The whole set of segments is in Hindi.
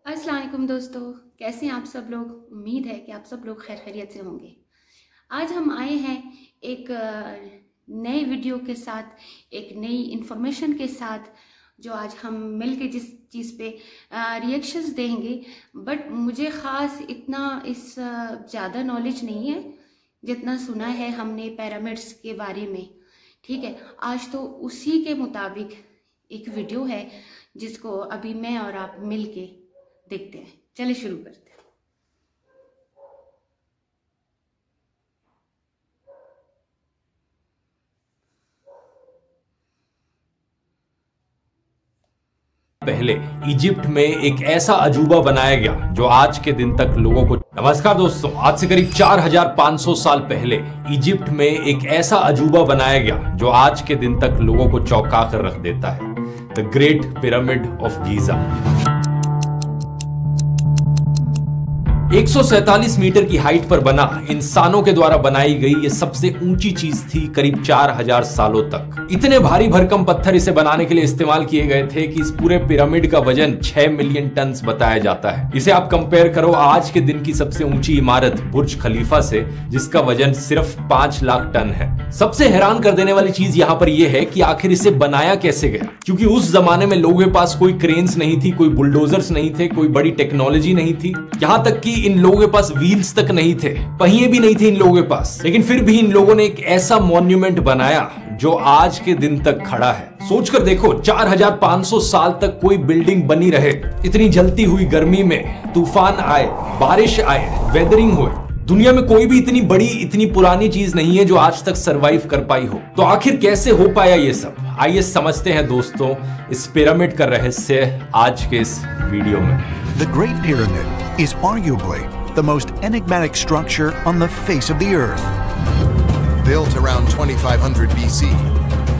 अस्सलाम वालेकुम दोस्तों, कैसे हैं आप सब लोग। उम्मीद है कि आप सब लोग खैर खैरियत से होंगे। आज हम आए हैं एक नए वीडियो के साथ, एक नई इन्फॉर्मेशन के साथ, जो आज हम मिल के जिस चीज़ पे रिएक्शंस देंगे। बट मुझे ख़ास इतना इस ज़्यादा नॉलेज नहीं है जितना सुना है हमने पिरामिड्स के बारे में। ठीक है, आज तो उसी के मुताबिक एक वीडियो है जिसको अभी मैं और आप मिल के देखते हैं। चलिए शुरू करते हैं। पहले इजिप्ट में एक ऐसा अजूबा बनाया गया जो आज के दिन तक लोगों को। नमस्कार दोस्तों, आज से करीब 4500 साल पहले इजिप्ट में एक ऐसा अजूबा बनाया गया जो आज के दिन तक लोगों को चौंका कर रख देता है। The great pyramid of Giza. 147 meter की हाइट पर बना, इंसानों के द्वारा बनाई गई ये सबसे ऊंची चीज थी करीब 4000 सालों तक। इतने भारी भरकम पत्थर इसे बनाने के लिए इस्तेमाल किए गए थे कि इस पूरे पिरामिड का वजन 6 मिलियन टन बताया जाता है। इसे आप कंपेयर करो आज के दिन की सबसे ऊंची इमारत बुर्ज खलीफा से, जिसका वजन सिर्फ 5 लाख टन है। सबसे हैरान कर देने वाली चीज यहाँ पर यह है कि आखिर इसे बनाया कैसे गया, क्योंकि उस जमाने में लोगों के पास कोई क्रेन्स नहीं थी, कोई बुलडोजर्स नहीं थे, कोई बड़ी टेक्नोलॉजी नहीं थी, यहाँ तक कि इन लोगों के पास व्हील्स तक नहीं थे, पहिए भी नहीं थे इन लोगों के पास। लेकिन फिर भी इन लोगों ने एक ऐसा मॉन्यूमेंट बनाया जो आज के दिन तक खड़ा है। सोचकर देखो, 4500 साल तक कोई बिल्डिंग बनी रहे, इतनी जलती हुई गर्मी में तूफान आए, बारिश आए, वेदरिंग हुए, दुनिया में कोई भी इतनी बड़ी, इतनी पुरानी चीज नहीं है जो आज तक सरवाइव कर पाई हो। तो आखिर कैसे हो पाया ये सब, आइए समझते हैं दोस्तों इस पिरामिड का रहस्य आज के इस वीडियो में। The Great Pyramid is arguably the most enigmatic structure on the face of the earth. Built around 2500 BC,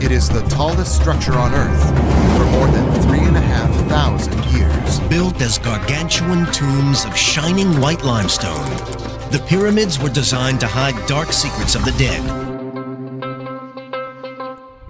it is the tallest structure on Earth for more than 3,500 years. Built as gargantuan tombs of shining white limestone, the pyramids were designed to hide dark secrets of the dead.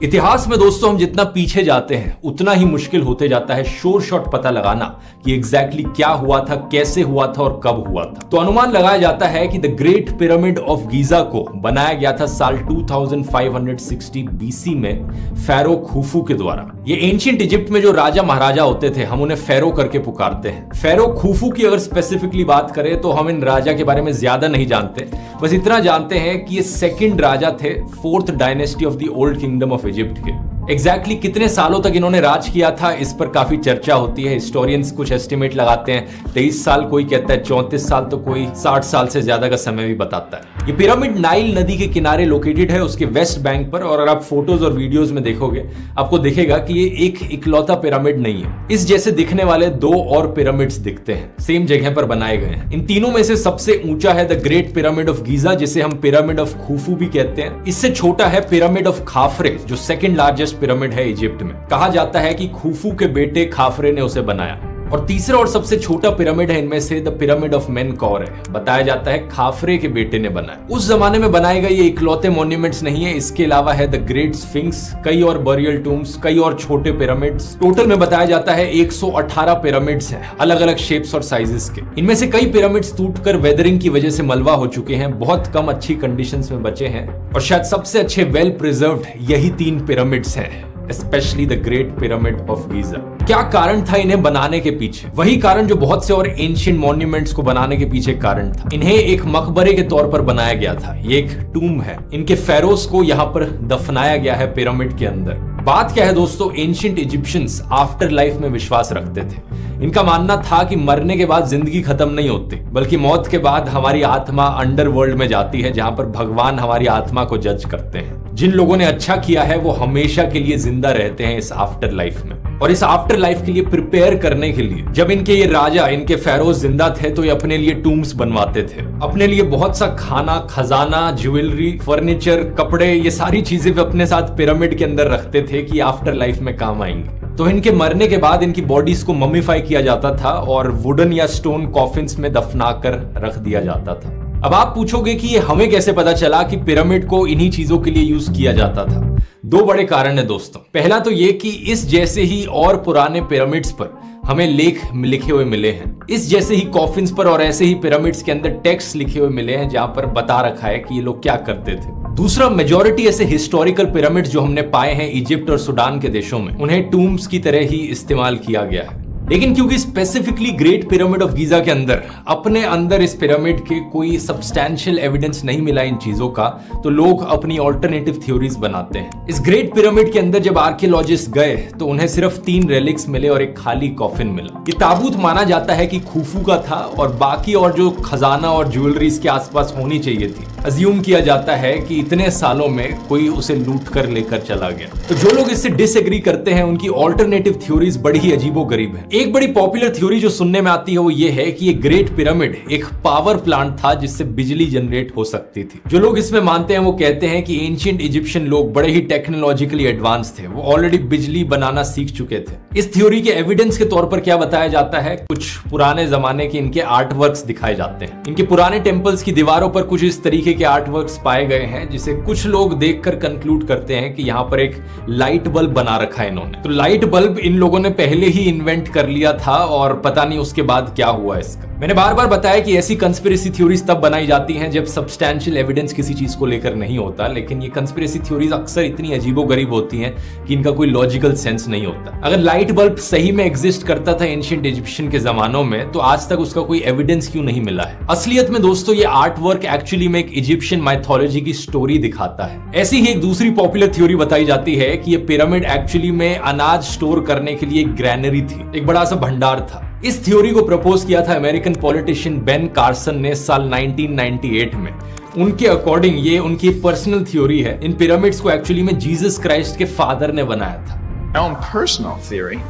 इतिहास में दोस्तों हम जितना पीछे जाते हैं उतना ही मुश्किल होते जाता है शोर शॉट पता लगाना कि एग्जैक्टली क्या हुआ था, कैसे हुआ था और कब हुआ था। तो अनुमान लगाया जाता है कि the great pyramid of Giza को बनाया गया था साल 2560 बीसी में फेरो खुफू के द्वारा। ये एंशिएंट इजिप्ट में जो राजा महाराजा होते थे, हम उन्हें फेरो करके पुकारते हैं। फेरो खुफू की अगर स्पेसिफिकली बात करें तो हम इन राजा के बारे में ज्यादा नहीं जानते, बस इतना जानते हैं कि ये सेकंड राजा थे 4th dynasty of the old kingdom of Egypt के। एग्जैक्टली कितने सालों तक इन्होंने राज किया था इस पर काफी चर्चा होती है। हिस्टोरियंस कुछ एस्टिमेट लगाते हैं 23 साल, कोई कहता है 34 साल, तो कोई 60 साल से ज्यादा का समय भी बताता है। ये पिरामिड नाइल नदी के किनारे लोकेटेड है, उसके वेस्ट बैंक पर। और अगर आप फोटोज और वीडियोस में देखोगे आपको दिखेगा कि ये एक इकलौता पिरामिड नहीं है, इस जैसे दिखने वाले 2 और पिरामिड्स दिखते हैं, सेम जगह पर बनाए गए हैं। इन तीनों में से सबसे ऊंचा है the great pyramid of Giza, जिसे हम पिरामिड ऑफ खुफू भी कहते हैं। इससे छोटा है पिरामिड ऑफ खाफरे, जो सेकंड लार्जेस्ट पिरामिड है इजिप्ट में। कहा जाता है कि खुफू के बेटे खाफरे ने उसे बनाया। और तीसरा और सबसे छोटा पिरामिड है इनमें से द पिरामिड ऑफ मेनकौर है, बताया जाता है खाफरे के बेटे ने बनाया। उस जमाने में बनाए गए ये इकलौते मॉन्यूमेंट्स नहीं है, इसके अलावा है द ग्रेट स्फिंक्स, कई और बरियल टूम्स, कई और छोटे पिरामिड्स। टोटल में बताया जाता है 118 पिरामिड्स हैं, अलग अलग शेप्स और साइजेस के। इनमें से कई पिरामिड्स टूटकर वेदरिंग की वजह से मलबा हो चुके हैं, बहुत कम अच्छी कंडीशंस में बचे हैं, और शायद सबसे अच्छे वेल प्रिजर्व्ड यही 3 पिरामिड्स हैं, specially the great pyramid of Giza. क्या कारण था इन्हें बनाने के पीछे? वही कारण जो बहुत से और एंशिएंट मॉन्यूमेंट्स को बनाने के पीछे कारण था। इन्हें एक मकबरे के तौर पर बनाया गया था, ये एक टूम है। इनके फेरोस को यहाँ पर दफनाया गया है पिरामिड के अंदर। बात क्या है दोस्तों, एंशिएंट इजिप्शियंस आफ्टर लाइफ में विश्वास रखते थे। इनका मानना था कि मरने के बाद जिंदगी खत्म नहीं होती, बल्कि मौत के बाद हमारी आत्मा अंडरवर्ल्ड में जाती है, जहां पर भगवान हमारी आत्मा को जज करते हैं। जिन लोगों ने अच्छा किया है वो हमेशा के लिए जिंदा रहते हैं इस आफ्टर लाइफ में। और इस आफ्टर लाइफ के लिए प्रिपेयर करने के लिए जब इनके ये राजा, इनके फेरोज जिंदा थे तो ये अपने लिए टूम्स बनवाते थे, अपने लिए बहुत सा खाना, खजाना, ज्वेलरी, फर्नीचर, कपड़े, ये सारी चीजें वे अपने साथ पिरामिड के अंदर रखते थे कि आफ्टर लाइफ में काम आएंगे। तो इनके मरने के बाद इनकी बॉडीज को मम्मीफाई किया जाता था और वुडन या स्टोन कॉफिन्स में दफना कर रख दिया जाता था। अब आप पूछोगे कि ये हमें कैसे पता चला कि पिरामिड को इन्हीं चीजों के लिए यूज किया जाता था। 2 बड़े कारण है दोस्तों। पहला तो ये कि इस जैसे ही और पुराने पिरामिड्स पर हमें लेख लिखे हुए मिले हैं। इस जैसे ही कॉफिन्स पर और ऐसे ही पिरामिड्स के अंदर टेक्स्ट लिखे हुए मिले हैं जहां पर बता रखा है कि ये लोग क्या करते थे। दूसरा, मेजॉरिटी ऐसे हिस्टोरिकल पिरामिड्स जो हमने पाए हैं इजिप्ट और सूडान के देशों में, उन्हें टूम्स की तरह ही इस्तेमाल किया गया है। लेकिन क्योंकि specifically great pyramid of Giza के अंदर अपने अंदर इस पिरामिड के कोई सब्सटैंशियल एविडेंस नहीं मिला इन चीजों का, तो लोग अपनी ऑल्टरनेटिव थ्योरीज बनाते हैं। इस ग्रेट पिरामिड के अंदर जब आर्कियोलॉजिस्ट गए तो उन्हें सिर्फ 3 रेलिक्स मिले और एक खाली कॉफिन मिला। ये ताबूत माना जाता है कि खूफू का था और बाकी और जो खजाना और ज्वेलरी इसके आसपास होनी चाहिए थी, अज्यूम किया जाता है कि इतने सालों में कोई उसे लूट कर लेकर चला गया। तो जो लोग इससे डिसएग्री करते हैं उनकी ऑल्टरनेटिव थ्योरीज बड़ी ही अजीबोगरीब है। एक बड़ी पॉपुलर थ्योरी जो सुनने में आती है वो ये है कि ये ग्रेट पिरामिड एक पावर प्लांट था जिससे बिजली जनरेट हो सकती थी। जो लोग इसमें मानते हैं वो कहते हैं कि एंशिएंट इजिप्शियन लोग बड़े ही टेक्नोलॉजिकली एडवांस थे, वो ऑलरेडी बिजली बनाना सीख चुके थे। इस थ्योरी के एविडेंस के तौर पर क्या बताया जाता है, कुछ पुराने जमाने के इनके आर्टवर्क्स दिखाए जाते हैं। इनके पुराने टेम्पल्स की दीवारों पर कुछ इस तरीके के आर्टवर्क्स पाए गए हैं जिसे कुछ लोग देखकर कंक्लूड करते हैं कि यहाँ पर एक लाइट बल्ब बना रखा है इन्होंने। तो लाइट बल्ब इन लोगों ने पहले ही इन्वेंट कर लिया था और पता नहीं उसके बाद क्या हुआ इसका। मैंने बार बार बताया कि ऐसी कंस्पिरेसी थ्योरीज तब बनाई जाती हैं जब सब्सटैंशियल एविडेंस किसी चीज को लेकर नहीं होता, लेकिन ये कंस्पिरेसी थ्योरीज अक्सर इतनी अजीबोगरीब होती हैं कि इनका कोई लॉजिकल सेंस नहीं होता। अगर लाइट बल्ब सही में एग्जिस्ट करता था एंशिएंट इजिप्शियन के जमानों में, तो आज तक उसका कोई एविडेंस क्यों नहीं मिला है? असलियत में दोस्तों ये आर्ट वर्क एक्चुअली में एक इजिप्शियन माइथोलॉजी की स्टोरी दिखाता है। ऐसी ही एक दूसरी पॉपुलर थ्योरी बताई जाती है कि ये पिरामिड एक्चुअली में अनाज स्टोर करने के लिए एक ग्रैनरी थी, एक बड़ा सा भंडार था। इस थ्योरी को प्रपोज किया था अमेरिकन पॉलिटिशियन बेन कार्सन ने साल 1998 में। उनके अकॉर्डिंग ये उनकी पर्सनल थ्योरी है, इन पिरामिड्स को एक्चुअली में जीसस क्राइस्ट के फादर ने बनाया था। My own personal theory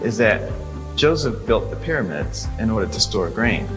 is that Joseph built the pyramids in order to store grain.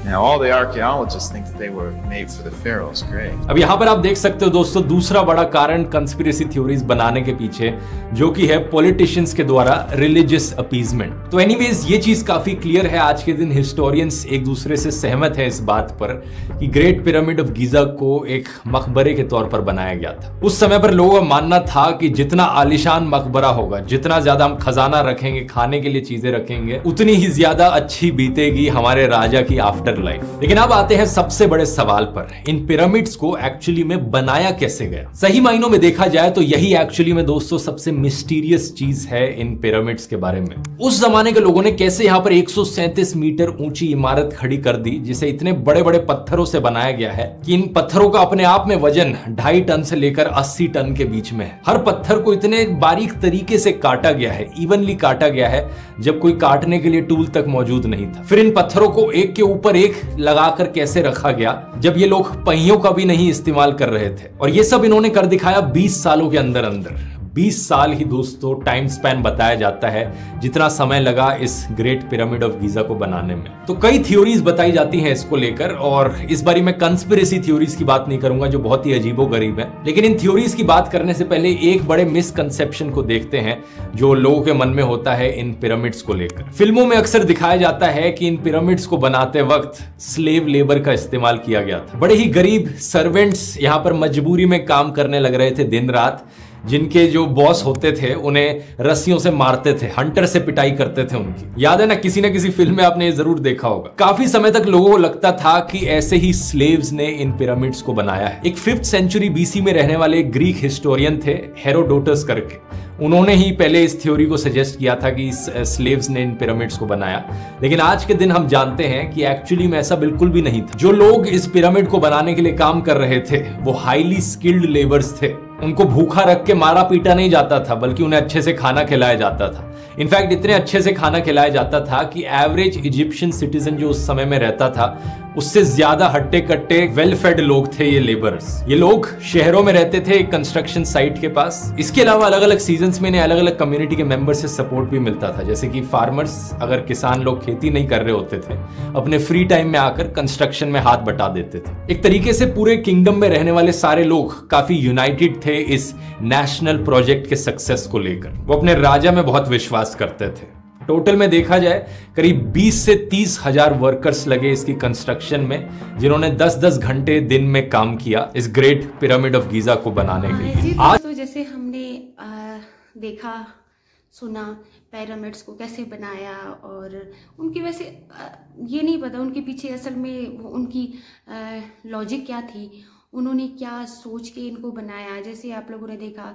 Now all the archaeologists think that they were made for the pharaoh's grave. अब यहाँ पर आप देख सकते हो दोस्तों दूसरा बड़ा कारण कंस्पिरेसी थ्योरीज बनाने के पीछे, जो कि है पॉलिटिशियंस के द्वारा रिलीजियस अपीजमेंट। तो एनीवेज ये चीज काफी क्लियर है, आज के दिन हिस्टोरियंस एक दूसरे से सहमत है इस बात पर कि ग्रेट पिरामिड ऑफ गीजा को एक मकबरे के तौर पर बनाया गया था। उस समय पर लोगों का मानना था कि जितना आलिशान मकबरा होगा, जितना ज्यादा हम खजाना रखेंगे, खाने के लिए चीजें रखेंगे, उतनी ही ज्यादा अच्छी बीतेगी हमारे राजा की आफ्टर लाइफ। लेकिन अब आते हैं सबसे बड़े सवाल पर, इन पिरामिड्स को एक्चुअली में बनाया कैसे गया? सही मायनों में देखा जाए तो यही एक्चुअली में दोस्तों सबसे मिस्टीरियस चीज है इन पिरामिड्स के बारे में। उस जमाने के लोगों ने कैसे यहाँ पर 137 मीटर ऊंची इमारत खड़ी कर दी, जिसे इतने बड़े बड़े पत्थरों से बनाया गया है कि इन पत्थरों का अपने आप में वजन 2.5 टन से लेकर 80 टन के बीच में है। हर पत्थर को इतने बारीक तरीके से काटा गया है, इवनली काटा गया है, जब कोई काटने के लिए टूल तक मौजूद नहीं था। फिर इन पत्थरों को एक के ऊपर एक लगाकर कैसे रखा गया, जब ये लोग पहियों का भी नहीं इस्तेमाल कर रहे थे। और ये सब इन्होंने कर दिखाया 20 सालों के अंदर अंदर। 20 साल ही दोस्तों टाइम स्पैन बताया जाता है जितना समय लगा इस ग्रेट पिरामिड ऑफ गीजा को बनाने में। तो कई थ्योरीज बताई जाती हैं इसको लेकर, और इस बारी मैं कंस्पिरेसी थ्योरीज की बात नहीं करूंगा जो बहुत ही अजीबोगरीब है। लेकिन इन थ्योरीज की बात करने से पहले एक बड़े मिसकंसेप्शन को देखते हैं जो लोगों के मन में होता है इन पिरामिड्स को लेकर। फिल्मों में अक्सर दिखाया जाता है कि इन पिरामिड्स को बनाते वक्त स्लेव लेबर का इस्तेमाल किया गया था। बड़े ही गरीब सर्वेंट्स यहाँ पर मजबूरी में काम करने लग रहे थे दिन रात, जिनके जो बॉस होते थे उन्हें रस्सियों से मारते थे, हंटर से पिटाई करते थे उनकी। याद है ना, किसी किसी फिल्म में आपने ये जरूर देखा होगा। काफी समय तक लोगों को लगता था कि ऐसे ही स्लेव्स ने इन पिरामिड्स को बनाया है। एक 5th सेंचुरी BC में रहने वाले एक ग्रीक हिस्टोरियन थे हेरोडोटस करके, उन्होंने ही पहले इस थ्योरी को सजेस्ट किया था कि स्लेव्स ने इन पिरामिड्स को बनाया। लेकिन आज के दिन हम जानते हैं कि एक्चुअली में ऐसा बिल्कुल भी नहीं था। जो लोग इस पिरामिड को बनाने के लिए काम कर रहे थे वो हाईली स्किल्ड लेबर्स थे। उनको भूखा रख के मारा पीटा नहीं जाता था, बल्कि उन्हें अच्छे से खाना खिलाया जाता था। इनफैक्ट इतने अच्छे से खाना खिलाया जाता था कि एवरेज इजिप्शियन सिटीजन जो उस समय में रहता था उससे ज्यादा हट्टे कट्टे वेल फेड लोग थे ये लेबर्स। ये लोग शहरों में रहते थे कंस्ट्रक्शन साइट के पास। इसके अलावा अलग अलग सीजन्स में इन्हें अलग अलग कम्युनिटी के मेंबर्स से सपोर्ट भी मिलता था। जैसे कि फार्मर्स, अगर किसान लोग खेती नहीं कर रहे होते थे, अपने फ्री टाइम में आकर कंस्ट्रक्शन में हाथ बटा देते थे। एक तरीके से पूरे किंगडम में रहने वाले सारे लोग काफी यूनाइटेड थे इस नेशनल प्रोजेक्ट के सक्सेस को लेकर। वो अपने राजा में बहुत विश्वास करते थे। टोटल में देखा जाए करीब 20 से 30 हजार वर्कर्स लगे इसकी कंस्ट्रक्शन में, जिन्होंने 10-10 घंटे दिन में काम किया इस ग्रेट पिरामिड ऑफ गीजा को बनाने के लिए। आज तो जैसे हमने देखा सुना, पिरामिड्स को कैसे बनाया, और उनकी वैसे ये नहीं पता उनके पीछे असल में उनकी लॉजिक क्या थी, उन्होंने क्या सोच के इनको बनाया। जैसे आप लोगों ने देखा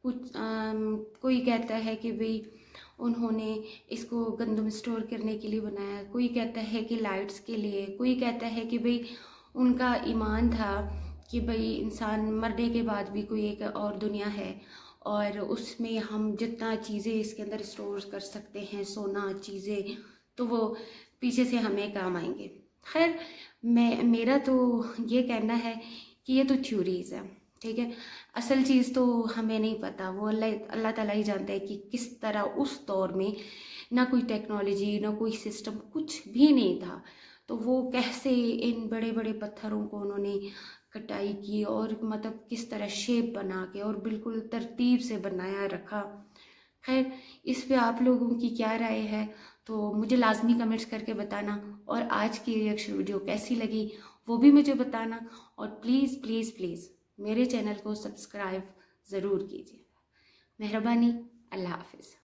कुछ कोई कहता है कि भाई उन्होंने इसको गंदम स्टोर करने के लिए बनाया, कोई कहता है कि लाइट्स के लिए, कोई कहता है कि भाई उनका ईमान था कि भाई इंसान मरने के बाद भी कोई एक और दुनिया है और उसमें हम जितना चीज़ें इसके अंदर स्टोर कर सकते हैं, सोना चीज़ें, तो वो पीछे से हमें काम आएंगे। खैर मेरा तो ये कहना है कि ये तो थ्योरीज है, ठीक है, असल चीज़ तो हमें नहीं पता, वो अल्लाह ताला ही जानता है कि किस तरह उस दौर में ना कोई टेक्नोलॉजी ना कोई सिस्टम कुछ भी नहीं था, तो वो कैसे इन बड़े बड़े पत्थरों को उन्होंने कटाई की और मतलब किस तरह शेप बना के और बिल्कुल तरतीब से बनाया रखा। खैर इस पे आप लोगों की क्या राय है तो मुझे लाजमी कमेंट्स करके बताना, और आज की रिएक्शन वीडियो कैसी लगी वो भी मुझे बताना, और प्लीज़ प्लीज़ प्लीज़ मेरे चैनल को सब्सक्राइब ज़रूर कीजिए। मेहरबानी, अल्लाह हाफिज़।